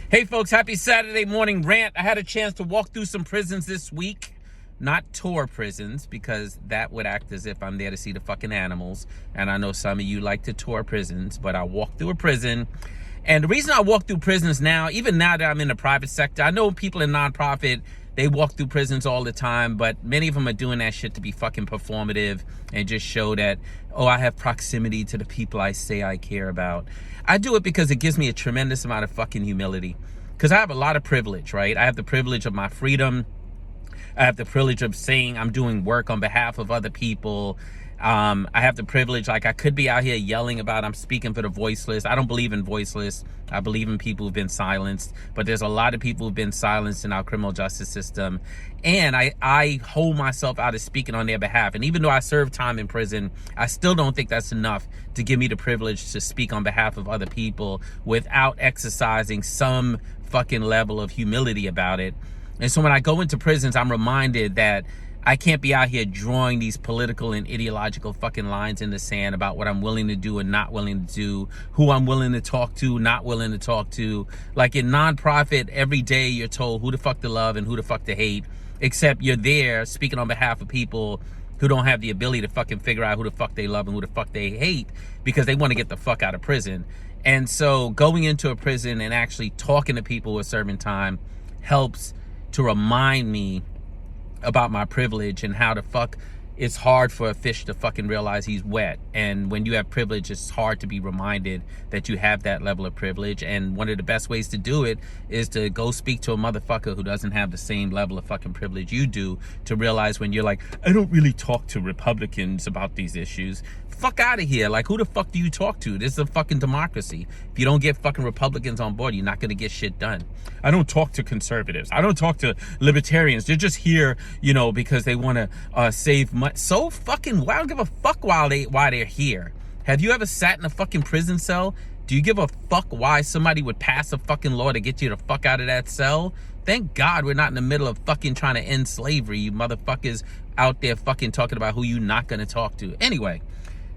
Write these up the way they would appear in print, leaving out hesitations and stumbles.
Hey folks, happy Saturday morning rant. I had a chance to walk through some prisons this week. Not tour prisons, because that would act as if I'm there to see the fucking animals. And I know some of you like to tour prisons, but I walked through a prison. And the reason I walk through prisons now, even now that I'm in the private sector, I know people in nonprofit, they walk through prisons all the time, but many of them are doing that shit to be fucking performative and just show that, oh, I have proximity to the people I say I care about. I do it because it gives me a tremendous amount of fucking humility. Because I have a lot of privilege, right? I have the privilege of my freedom. I have the privilege of saying I'm doing work on behalf of other people. I have the privilege, like I could be out here yelling about I'm speaking for the voiceless. I don't believe in voiceless. I believe in people who've been silenced. But there's a lot of people who've been silenced in our criminal justice system. And I hold myself out as speaking on their behalf. And even though I served time in prison, I still don't think that's enough to give me the privilege to speak on behalf of other people without exercising some fucking level of humility about it. And so when I go into prisons, I'm reminded that I can't be out here drawing these political and ideological fucking lines in the sand about what I'm willing to do and not willing to do, who I'm willing to talk to, not willing to talk to. Like in nonprofit, every day you're told who the fuck to love and who the fuck to hate, except you're there speaking on behalf of people who don't have the ability to fucking figure out who the fuck they love and who the fuck they hate because they want to get the fuck out of prison. And so going into a prison and actually talking to people who are serving time helps to remind me about my privilege and how the fuck it's hard for a fish to fucking realize he's wet. And when you have privilege, it's hard to be reminded that you have that level of privilege. And one of the best ways to do it is to go speak to a motherfucker who doesn't have the same level of fucking privilege you do, to realize when you're like, I don't really talk to Republicans about these issues. Fuck out of here. Like, who the fuck do you talk to? This is a fucking democracy. If you don't get fucking Republicans on board, you're not going to get shit done. I don't talk to conservatives. I don't talk to libertarians. They're just here, you know, because they want to save money. So fucking, I don't give a fuck why they're here. Have you ever sat in a fucking prison cell? Do you give a fuck why somebody would pass a fucking law to get you the fuck out of that cell? Thank God we're not in the middle of fucking trying to end slavery, you motherfuckers out there fucking talking about who you not going to talk to. Anyway.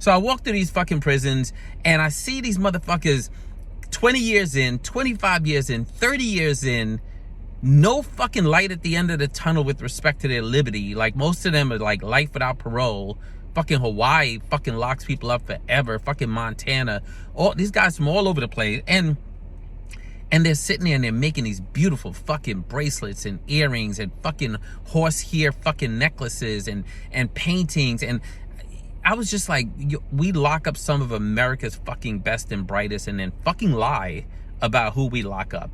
So I walk through these fucking prisons and I see these motherfuckers 20 years in, 25 years in, 30 years in, no fucking light at the end of the tunnel with respect to their liberty. Like most of them are like life without parole. Fucking Hawaii fucking locks people up forever. Fucking Montana. All these guys from all over the place. And they're sitting there and they're making these beautiful fucking bracelets and earrings and fucking horsehair fucking necklaces and paintings. And I was just like, we lock up some of America's fucking best and brightest and then fucking lie about who we lock up.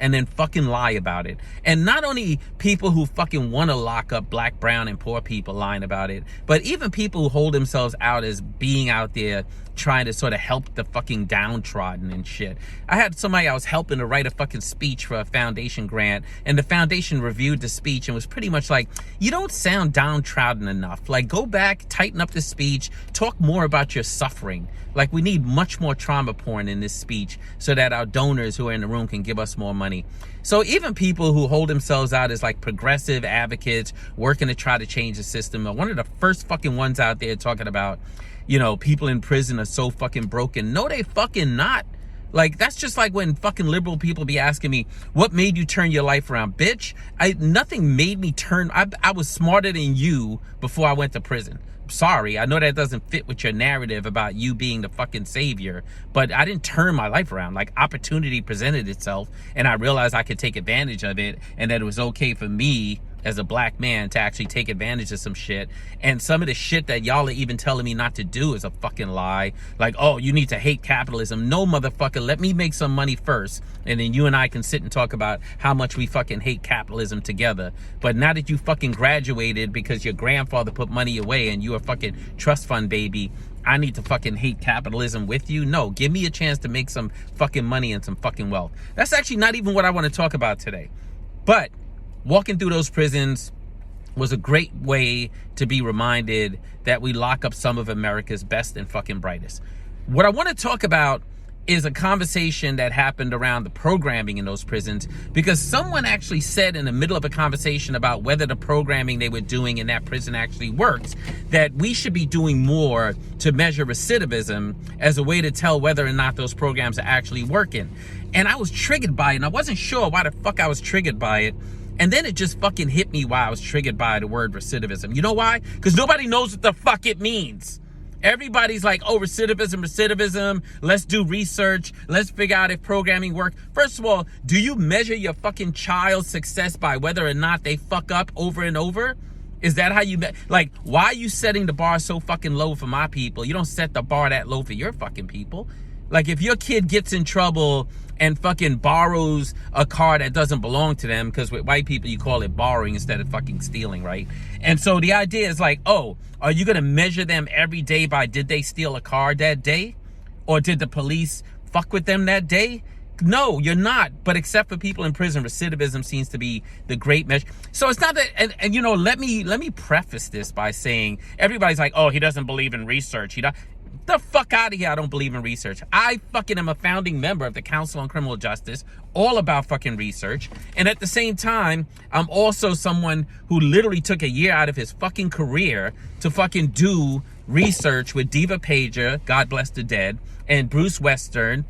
And then fucking lie about it. And not only people who fucking want to lock up black, brown, and poor people lying about it, but even people who hold themselves out as being out there trying to sort of help the fucking downtrodden and shit. I had somebody I was helping to write a fucking speech for a foundation grant, and the foundation reviewed the speech and was pretty much like, you don't sound downtrodden enough. Like, go back, tighten up the speech, talk more about your suffering. Like, we need much more trauma porn in this speech so that our donors who are in the room can give us more money. So even people who hold themselves out as like progressive advocates working to try to change the system are one of the first fucking ones out there talking about, you know, people in prison are so fucking broken. No, they fucking not. Like, that's just like when fucking liberal people be asking me, what made you turn your life around? Bitch, nothing made me turn. I was smarter than you before I went to prison. Sorry, I know that doesn't fit with your narrative about you being the fucking savior, but I didn't turn my life around. Like, opportunity presented itself and I realized I could take advantage of it and that it was okay for me as a black man to actually take advantage of some shit. And some of the shit that y'all are even telling me not to do is a fucking lie. Like, oh, you need to hate capitalism. No, motherfucker, let me make some money first, and then you and I can sit and talk about how much we fucking hate capitalism together. But now that you fucking graduated because your grandfather put money away and you a fucking trust fund baby, I need to fucking hate capitalism with you? No, give me a chance to make some fucking money and some fucking wealth. That's actually not even what I want to talk about today. But walking through those prisons was a great way to be reminded that we lock up some of America's best and fucking brightest. What I want to talk about is a conversation that happened around the programming in those prisons, because someone actually said in the middle of a conversation about whether the programming they were doing in that prison actually works, that we should be doing more to measure recidivism as a way to tell whether or not those programs are actually working. And I was triggered by it, and I wasn't sure why the fuck I was triggered by it. And then it just fucking hit me why I was triggered by the word recidivism. You know why? Because nobody knows what the fuck it means. Everybody's like, oh, recidivism, let's do research, let's figure out if programming works. First of all, do you measure your fucking child's success by whether or not they fuck up over and over? Is that how you, like, why are you setting the bar so fucking low for my people? You don't set the bar that low for your fucking people. Like, if your kid gets in trouble and fucking borrows a car that doesn't belong to them, because with white people you call it borrowing instead of fucking stealing, right? And so the idea is like, oh, are you gonna measure them every day by did they steal a car that day? Or did the police fuck with them that day? No, you're not. But except for people in prison, recidivism seems to be the great measure. So it's not that, and you know, let me preface this by saying, everybody's like, oh, he doesn't believe in research. The fuck out of here, I don't believe in research. I fucking am a founding member of the Council on Criminal Justice, all about fucking research. And at the same time, I'm also someone who literally took a year out of his fucking career to fucking do research with Diva Pager, God bless the dead, and Bruce Western,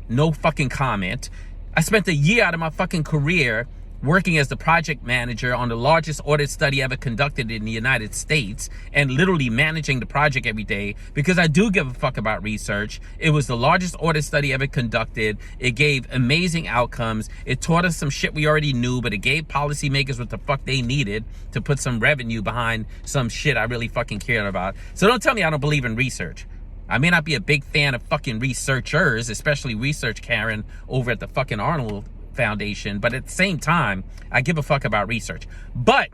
no fucking comment. I spent a year out of my fucking career working as the project manager on the largest audit study ever conducted in the United States, and literally managing the project every day, because I do give a fuck about research. It was the largest audit study ever conducted. It gave amazing outcomes. It taught us some shit we already knew, but it gave policymakers what the fuck they needed to put some revenue behind some shit I really fucking cared about. So don't tell me I don't believe in research. I may not be a big fan of fucking researchers, especially Research Karen over at the fucking Arnold Foundation, but at the same time, I give a fuck about research. But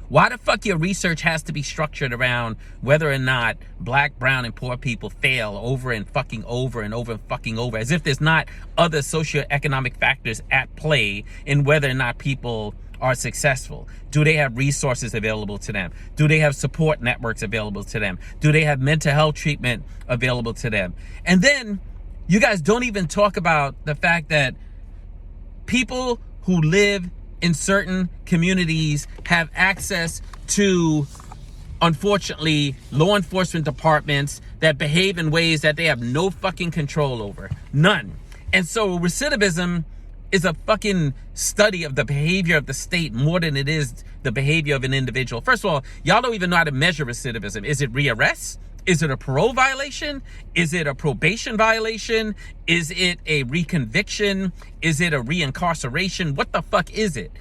why the fuck your research has to be structured around whether or not black, brown, and poor people fail over and fucking over and over and fucking over, as if there's not other socioeconomic factors at play in whether or not people are successful? Do they have resources available to them? Do they have support networks available to them? Do they have mental health treatment available to them? And then you guys don't even talk about the fact that people who live in certain communities have access to, unfortunately, law enforcement departments that behave in ways that they have no fucking control over. None. And so recidivism is a fucking study of the behavior of the state more than it is the behavior of an individual. First of all, y'all don't even know how to measure recidivism. Is it rearrest? Is it a parole violation? Is it a probation violation? Is it a reconviction? Is it a reincarceration? What the fuck is it?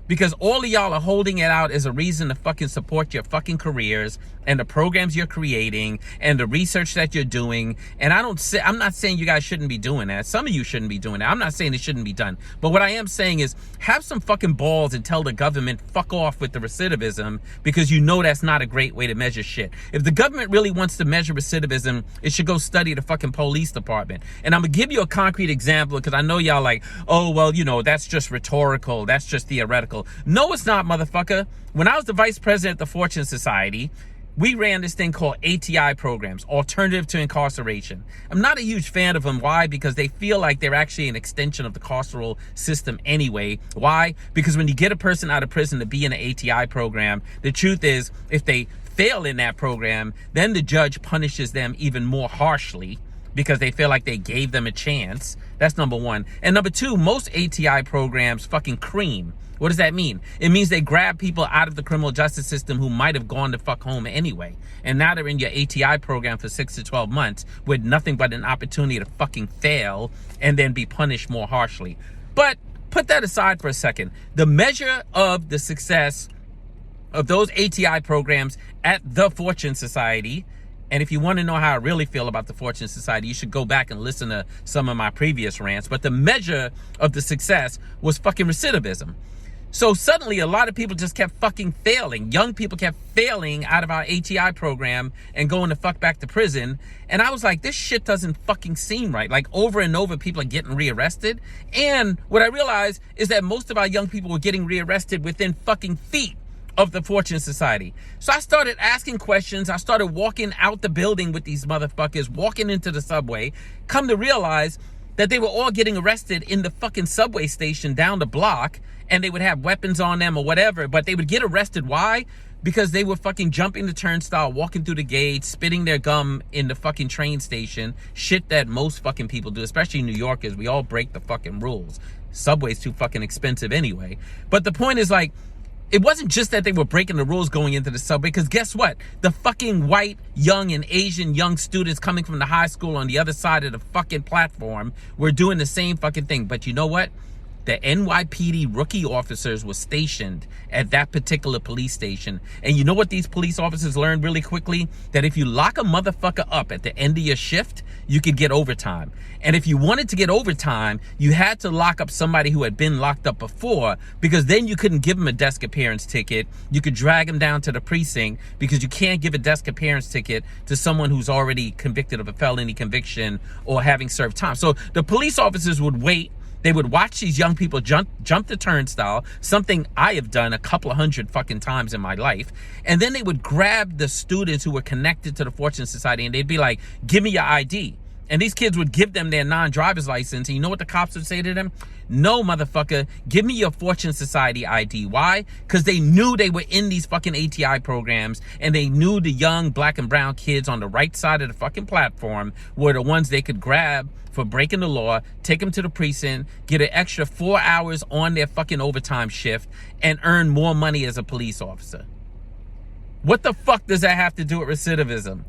Because all of y'all are holding it out as a reason to fucking support your fucking careers and the programs you're creating and the research that you're doing. And I'm not saying you guys shouldn't be doing that. Some of you shouldn't be doing that. I'm not saying it shouldn't be done. But what I am saying is have some fucking balls and tell the government fuck off with the recidivism, because you know that's not a great way to measure shit. If the government really wants to measure recidivism, it should go study the fucking police department. And I'm gonna give you a concrete example, because I know y'all like, oh, well, you know, that's just rhetorical. That's just theoretical. No, it's not, motherfucker. When I was the vice president of the Fortune Society, we ran this thing called ATI programs, Alternative to Incarceration. I'm not a huge fan of them. Why? Because they feel like they're actually an extension of the carceral system anyway. Why? Because when you get a person out of prison to be in an ATI program, the truth is, if they fail in that program, then the judge punishes them even more harshly, because they feel like they gave them a chance. That's number one. And number two, most ATI programs fucking cream. What does that mean? It means they grab people out of the criminal justice system who might have gone to fuck home anyway. And now they're in your ATI program for 6 to 12 months with nothing but an opportunity to fucking fail and then be punished more harshly. But put that aside for a second. The measure of the success of those ATI programs at the Fortune Society, and if you want to know how I really feel about the Fortune Society, you should go back and listen to some of my previous rants. But the measure of the success was fucking recidivism. So suddenly a lot of people just kept fucking failing. Young people kept failing out of our ATI program and going to fuck back to prison. And I was like, this shit doesn't fucking seem right. Like, over and over, people are getting rearrested. And what I realized is that most of our young people were getting rearrested within fucking feet of the Fortune Society. So I started asking questions. I started walking out the building with these motherfuckers, walking into the subway, come to realize that they were all getting arrested in the fucking subway station down the block, and they would have weapons on them or whatever, but they would get arrested. Why? Because they were fucking jumping the turnstile, walking through the gates, spitting their gum in the fucking train station. Shit that most fucking people do, especially New Yorkers. We all break the fucking rules. Subway's too fucking expensive anyway. But the point is, like, it wasn't just that they were breaking the rules going into the subway, because guess what? The fucking white, young, and Asian young students coming from the high school on the other side of the fucking platform were doing the same fucking thing. But you know what? The NYPD rookie officers were stationed at that particular police station. And you know what these police officers learned really quickly? That if you lock a motherfucker up at the end of your shift, you could get overtime. And if you wanted to get overtime, you had to lock up somebody who had been locked up before, because then you couldn't give them a desk appearance ticket. You could drag them down to the precinct, because you can't give a desk appearance ticket to someone who's already convicted of a felony conviction or having served time. So the police officers would wait. They would watch these young people jump the turnstile, something I have done a couple of hundred fucking times in my life. And then they would grab the students who were connected to the Fortune Society, and they'd be like, give me your ID. And these kids would give them their non-driver's license. And you know what the cops would say to them? No, motherfucker, give me your Fortune Society ID. Why? Because they knew they were in these fucking ATI programs, and they knew the young black and brown kids on the right side of the fucking platform were the ones they could grab for breaking the law, take them to the precinct, get an extra 4 hours on their fucking overtime shift, and earn more money as a police officer. What the fuck does that have to do with recidivism?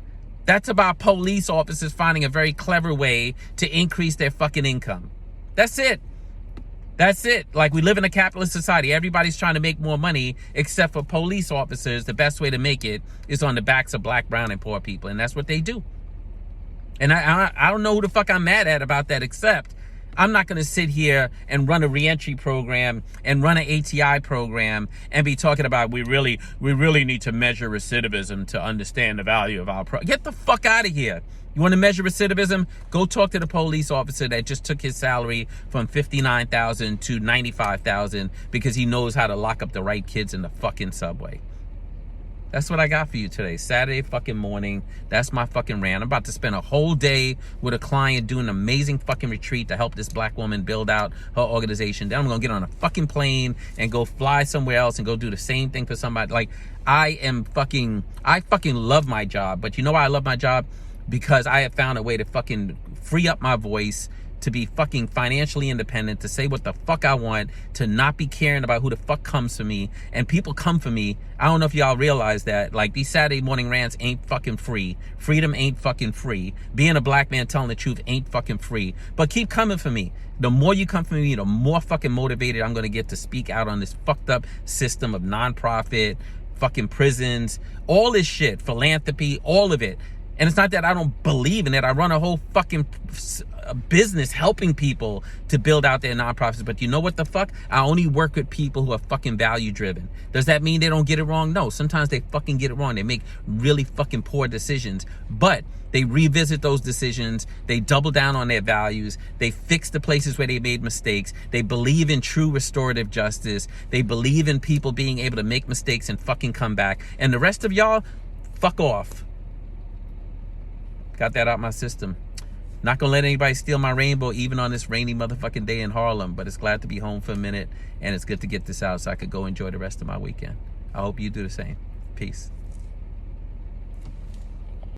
That's about police officers finding a very clever way to increase their fucking income. That's it. That's it. Like, we live in a capitalist society. Everybody's trying to make more money, except for police officers. The best way to make it is on the backs of black, brown, and poor people. And that's what they do. And I don't know who the fuck I'm mad at about that, except I'm not going to sit here and run a reentry program and run an ATI program and be talking about we really need to measure recidivism to understand the value of our Get the fuck out of here. You want to measure recidivism? Go talk to the police officer that just took his salary from $59,000 to $95,000 because he knows how to lock up the right kids in the fucking subway. That's what I got for you today. Saturday fucking morning. That's my fucking rant. I'm about to spend a whole day with a client doing an amazing fucking retreat to help this black woman build out her organization. Then I'm going to get on a fucking plane and go fly somewhere else and go do the same thing for somebody. Like, I fucking love my job. But you know why I love my job? Because I have found a way to fucking free up my voice, to be fucking financially independent, to say what the fuck I want, to not be caring about who the fuck comes for me. And people come for me. I don't know if y'all realize that. Like, these Saturday morning rants ain't fucking free. Freedom ain't fucking free. Being a black man telling the truth ain't fucking free. But keep coming for me. The more you come for me, the more fucking motivated I'm gonna get to speak out on this fucked up system of nonprofit, fucking prisons, all this shit, philanthropy, all of it. And it's not that I don't believe in it. I run a whole fucking business helping people to build out their nonprofits. But you know what the fuck? I only work with people who are fucking value driven. Does that mean they don't get it wrong? No. Sometimes they fucking get it wrong. They make really fucking poor decisions. But they revisit those decisions. They double down on their values. They fix the places where they made mistakes. They believe in true restorative justice. They believe in people being able to make mistakes and fucking come back. And the rest of y'all, fuck off. Got that out my system. Not gonna let anybody steal my rainbow, even on this rainy motherfucking day in Harlem. But it's glad to be home for a minute, and it's good to get this out so I could go enjoy the rest of my weekend. I hope you do the same. Peace.